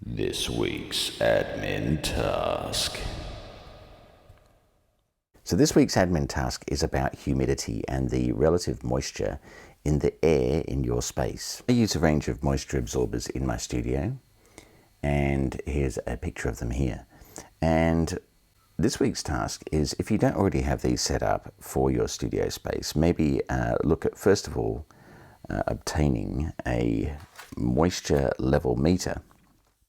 This week's admin task. So this week's admin task is about humidity and the relative moisture in the air in your space. I use a range of moisture absorbers in my studio, and here's a picture of them here. And this week's task is, if you don't already have these set up for your studio space, maybe look at, first of all, obtaining a moisture level meter,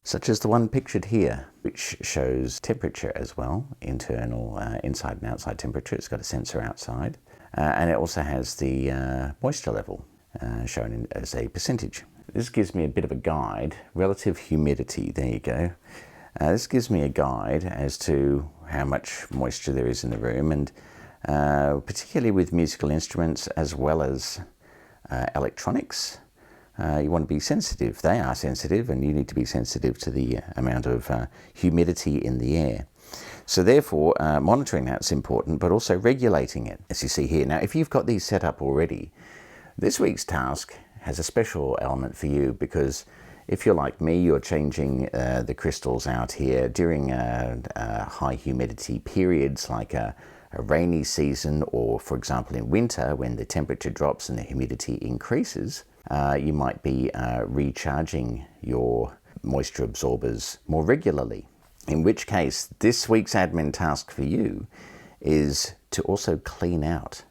such as the one pictured here, which shows temperature as well, internal, inside and outside temperature. It's got a sensor outside, and it also has the moisture level shown as a percentage. This gives me a bit of a guide. Relative humidity, there you go. This gives me a guide as to how much moisture there is in the room, and particularly with musical instruments as well as electronics. You want to be sensitive. They are sensitive, and you need to be sensitive to the amount of humidity in the air. So therefore, monitoring that's important, but also regulating it, as you see here. Now, if you've got these set up already, this week's task has a special element for you, because if you're like me, you're changing the crystals out here during high humidity periods, like a rainy season, or for example in winter when the temperature drops and the humidity increases. You might be recharging your moisture absorbers more regularly, in which case this week's admin task for you is to also clean out.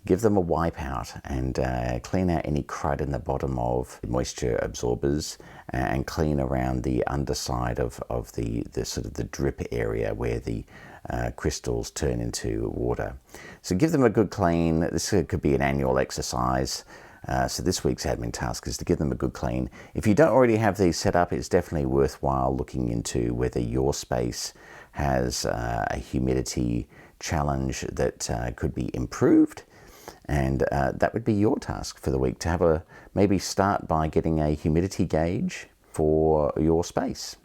Give them a wipe out and clean out any crud in the bottom of moisture absorbers, and clean around the underside of the sort of the drip area where the crystals turn into water. So give them a good clean. This could be an annual exercise. So this week's admin task is to give them a good clean. If you don't already have these set up, it's definitely worthwhile looking into whether your space has a humidity challenge that could be improved. And that would be your task for the week, to have maybe start by getting a humidity gauge for your space.